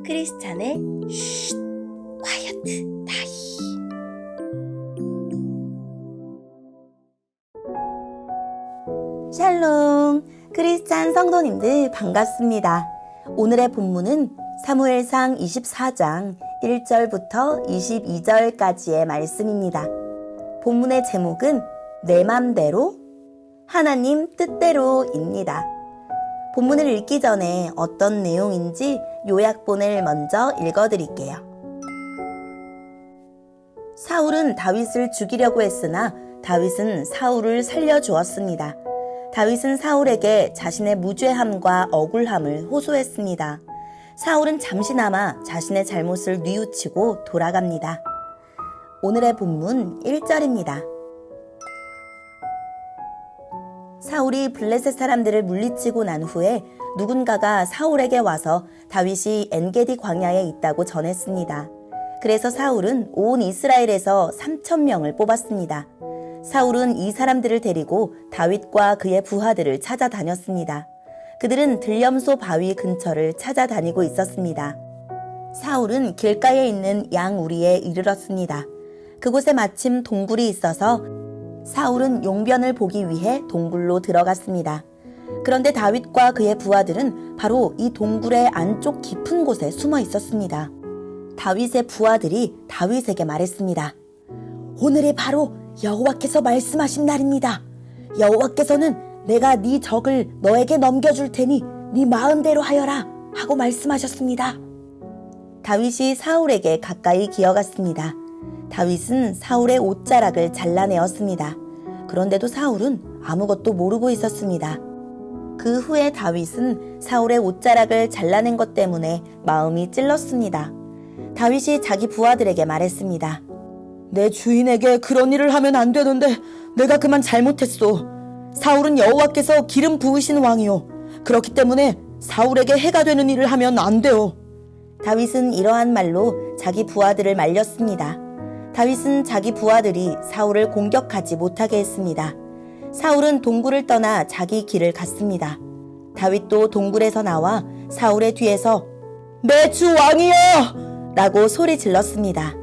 크리스찬의 쉿 콰이어트 타임. 샬롬, 크리스찬 성도님들 반갑습니다. 오늘의 본문은 사무엘상 24장 1절부터 22절까지의 말씀입니다. 본문의 제목은 내 맘대로, 하나님 뜻대로입니다. 본문을 읽기 전에 어떤 내용인지 요약본을 먼저 읽어드릴게요. 사울은 다윗을 죽이려고 했으나 다윗은 사울을 살려주었습니다. 다윗은 사울에게 자신의 무죄함과 억울함을 호소했습니다. 사울은 잠시나마 자신의 잘못을 뉘우치고 돌아갑니다. 오늘의 본문 1절입니다. 사울이 블레셋 사람들을 물리치고 난 후에 누군가가 사울에게 와서 다윗이 엔게디 광야에 있다고 전했습니다. 그래서 사울은 온 이스라엘에서 3,000명을 뽑았습니다. 사울은 이 사람들을 데리고 다윗과 그의 부하들을 찾아다녔습니다. 그들은 들염소 바위 근처를 찾아다니고 있었습니다. 사울은 길가에 있는 양우리에 이르렀습니다. 그곳에 마침 동굴이 있어서 사울은 용변을 보기 위해 동굴로 들어갔습니다. 그런데 다윗과 그의 부하들은 바로 이 동굴의 안쪽 깊은 곳에 숨어 있었습니다. 다윗의 부하들이 다윗에게 말했습니다. 오늘이 바로 여호와께서 말씀하신 날입니다. 여호와께서는 내가 네 적을 너에게 넘겨줄 테니 네 마음대로 하여라 하고 말씀하셨습니다. 다윗이 사울에게 가까이 기어갔습니다. 다윗은 사울의 옷자락을 잘라내었습니다. 그런데도 사울은 아무것도 모르고 있었습니다. 그 후에 다윗은 사울의 옷자락을 잘라낸 것 때문에 마음이 찔렀습니다. 다윗이 자기 부하들에게 말했습니다. 내 주인에게 그런 일을 하면 안 되는데 내가 그만 잘못했소. 사울은 여호와께서 기름 부으신 왕이요. 그렇기 때문에 사울에게 해가 되는 일을 하면 안 돼요. 다윗은 이러한 말로 자기 부하들을 말렸습니다. 다윗은 자기 부하들이 사울을 공격하지 못하게 했습니다. 사울은 동굴을 떠나 자기 길을 갔습니다. 다윗도 동굴에서 나와 사울의 뒤에서 내 주 왕이여! 라고 소리 질렀습니다.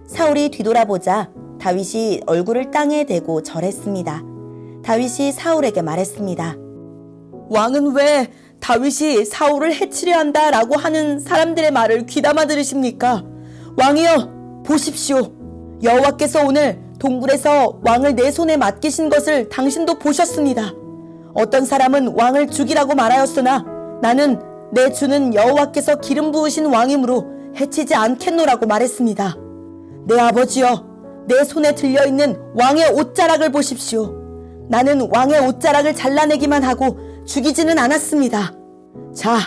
사울이 뒤돌아보자 다윗이 얼굴을 땅에 대고 절했습니다. 다윗이 사울에게 말했습니다. 왕은 왜 다윗이 사울을 해치려 한다라고 하는 사람들의 말을 귀담아 들으십니까? 왕이여, 보십시오. 여호와께서 오늘 동굴에서 왕을 내 손에 맡기신 것을 당신도 보셨습니다. 어떤 사람은 왕을 죽이라고 말하였으나 나는 내 주는 여호와께서 기름 부으신 왕이므로 해치지 않겠노라고 말했습니다. 내 아버지여, 내 손에 들려있는 왕의 옷자락을 보십시오. 나는 왕의 옷자락을 잘라내기만 하고 죽이지는 않았습니다. 자,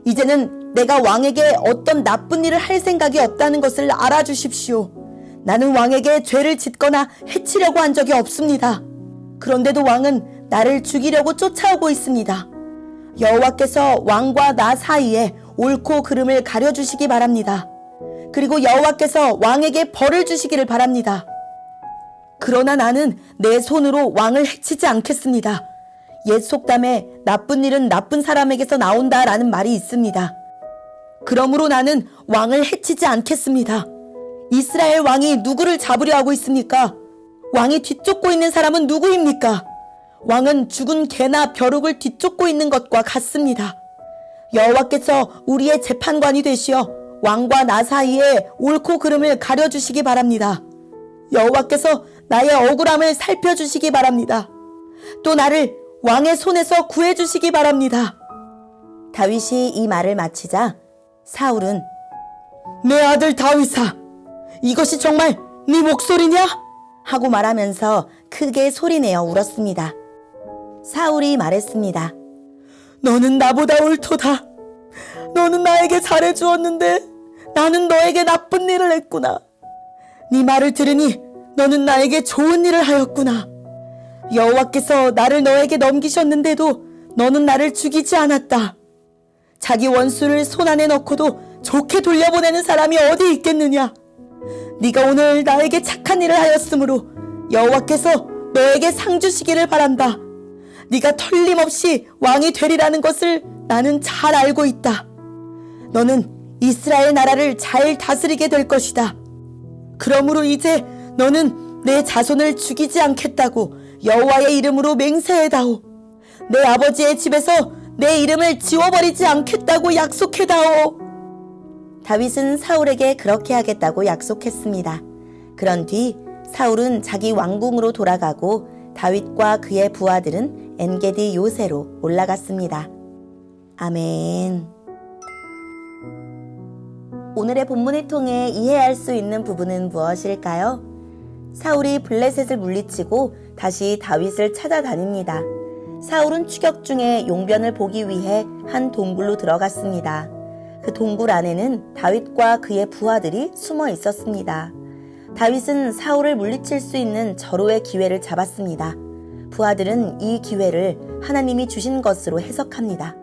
이제는 내가 왕에게 어떤 나쁜 일을 할 생각이 없다는 것을 알아주십시오. 나는 왕에게 죄를 짓거나 해치려고 한 적이 없습니다. 그런데도 왕은 나를 죽이려고 쫓아오고 있습니다. 여호와께서 왕과 나 사이에 옳고 그름을 가려주시기 바랍니다. 그리고 여호와께서 왕에게 벌을 주시기를 바랍니다. 그러나 나는 내 손으로 왕을 해치지 않겠습니다. 옛 속담에 나쁜 일은 나쁜 사람에게서 나온다라는 말이 있습니다. 그러므로 나는 왕을 해치지 않겠습니다. 이스라엘 왕이 누구를 잡으려 하고 있습니까? 왕이 뒤쫓고 있는 사람은 누구입니까? 왕은 죽은 개나 벼룩을 뒤쫓고 있는 것과 같습니다. 여호와께서 우리의 재판관이 되시어 왕과 나 사이에 옳고 그름을 가려주시기 바랍니다. 여호와께서 나의 억울함을 살펴주시기 바랍니다. 또 나를 왕의 손에서 구해주시기 바랍니다. 다윗이 이 말을 마치자 사울은 내 아들 다윗아, 이것이 정말 네 목소리냐? 하고 말하면서 크게 소리내어 울었습니다. 사울이 말했습니다. 너는 나보다 옳도다. 너는 나에게 잘해주었는데 나는 너에게 나쁜 일을 했구나. 네 말을 들으니 너는 나에게 좋은 일을 하였구나. 여호와께서 나를 너에게 넘기셨는데도 너는 나를 죽이지 않았다. 자기 원수를 손안에 넣고도 좋게 돌려보내는 사람이 어디 있겠느냐. 네가 오늘 나에게 착한 일을 하였으므로 여호와께서 너에게 상 주시기를 바란다. 네가 틀림없이 왕이 되리라는 것을 나는 잘 알고 있다. 너는 이스라엘 나라를 잘 다스리게 될 것이다. 그러므로 이제 너는 내 자손을 죽이지 않겠다고 여호와의 이름으로 맹세해다오. 내 아버지의 집에서 내 이름을 지워버리지 않겠다고 약속해다오. 다윗은 사울에게 그렇게 하겠다고 약속했습니다. 그런 뒤 사울은 자기 왕궁으로 돌아가고 다윗과 그의 부하들은 엔게디 요새로 올라갔습니다. 아멘. 오늘의 본문을 통해 이해할 수 있는 부분은 무엇일까요? 사울이 블레셋을 물리치고 다시 다윗을 찾아다닙니다. 사울은 추격 중에 용변을 보기 위해 한 동굴로 들어갔습니다. 그 동굴 안에는 다윗과 그의 부하들이 숨어 있었습니다. 다윗은 사울을 물리칠 수 있는 절호의 기회를 잡았습니다. 부하들은 이 기회를 하나님이 주신 것으로 해석합니다.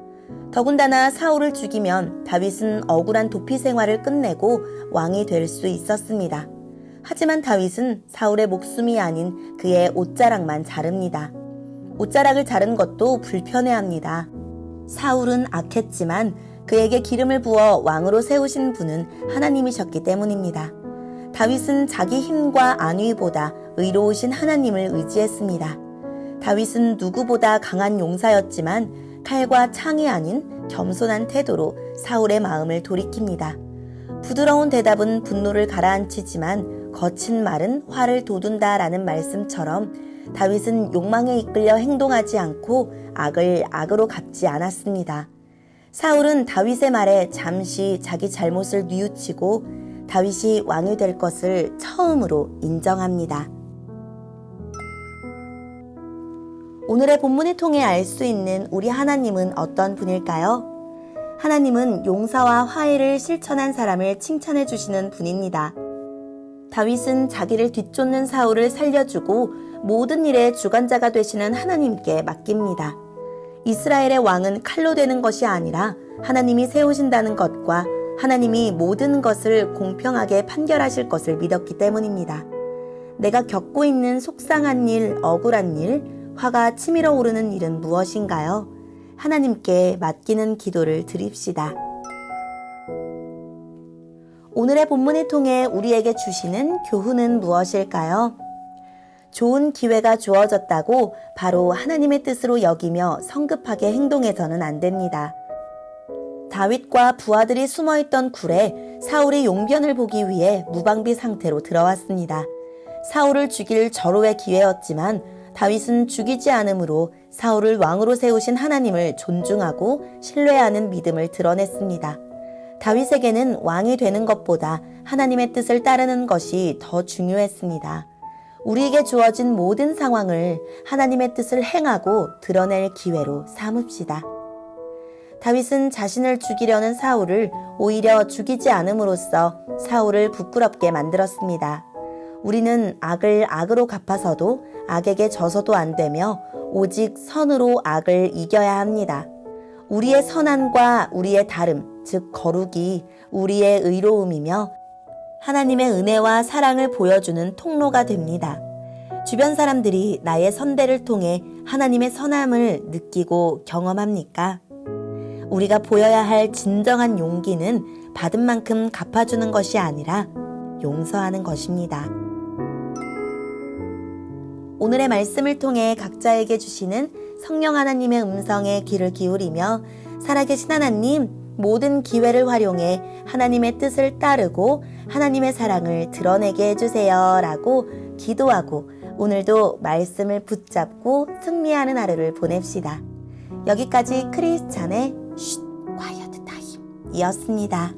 더군다나 사울을 죽이면 다윗은 억울한 도피 생활을 끝내고 왕이 될 수 있었습니다. 하지만 다윗은 사울의 목숨이 아닌 그의 옷자락만 자릅니다. 옷자락을 자른 것도 불편해합니다. 사울은 악했지만 그에게 기름을 부어 왕으로 세우신 분은 하나님이셨기 때문입니다. 다윗은 자기 힘과 안위보다 의로우신 하나님을 의지했습니다. 다윗은 누구보다 강한 용사였지만 칼과 창이 아닌 겸손한 태도로 사울의 마음을 돌이킵니다. 부드러운 대답은 분노를 가라앉히지만 거친 말은 화를 돋운다라는 말씀처럼 다윗은 욕망에 이끌려 행동하지 않고 악을 악으로 갚지 않았습니다. 사울은 다윗의 말에 잠시 자기 잘못을 뉘우치고 다윗이 왕이 될 것을 처음으로 인정합니다. 오늘의 본문을 통해 알 수 있는 우리 하나님은 어떤 분일까요? 하나님은 용서와 화해를 실천한 사람을 칭찬해 주시는 분입니다. 다윗은 자기를 뒤쫓는 사울을 살려주고 모든 일의 주관자가 되시는 하나님께 맡깁니다. 이스라엘의 왕은 칼로 되는 것이 아니라 하나님이 세우신다는 것과 하나님이 모든 것을 공평하게 판결하실 것을 믿었기 때문입니다. 내가 겪고 있는 속상한 일, 억울한 일, 화가 치밀어 오르는 일은 무엇인가요? 하나님께 맡기는 기도를 드립시다. 오늘의 본문을 통해 우리에게 주시는 교훈은 무엇일까요? 좋은 기회가 주어졌다고 바로 하나님의 뜻으로 여기며 성급하게 행동해서는 안 됩니다. 다윗과 부하들이 숨어있던 굴에 사울이 용변을 보기 위해 무방비 상태로 들어왔습니다. 사울을 죽일 절호의 기회였지만 다윗은 죽이지 않으므로 사울을 왕으로 세우신 하나님을 존중하고 신뢰하는 믿음을 드러냈습니다. 다윗에게는 왕이 되는 것보다 하나님의 뜻을 따르는 것이 더 중요했습니다. 우리에게 주어진 모든 상황을 하나님의 뜻을 행하고 드러낼 기회로 삼읍시다. 다윗은 자신을 죽이려는 사울을 오히려 죽이지 않음으로써 사울을 부끄럽게 만들었습니다. 우리는 악을 악으로 갚아서도 악에게 져서도 안 되며 오직 선으로 악을 이겨야 합니다. 우리의 선함과 우리의 다름, 즉 거룩이 우리의 의로움이며 하나님의 은혜와 사랑을 보여주는 통로가 됩니다. 주변 사람들이 나의 선대를 통해 하나님의 선함을 느끼고 경험합니까? 우리가 보여야 할 진정한 용기는 받은 만큼 갚아주는 것이 아니라 용서하는 것입니다. 오늘의 말씀을 통해 각자에게 주시는 성령 하나님의 음성에 귀를 기울이며 살아계신 하나님, 모든 기회를 활용해 하나님의 뜻을 따르고 하나님의 사랑을 드러내게 해주세요 라고 기도하고 오늘도 말씀을 붙잡고 승리하는 하루를 보냅시다. 여기까지 크리스찬의 쉿 콰이어트 타임 이었습니다.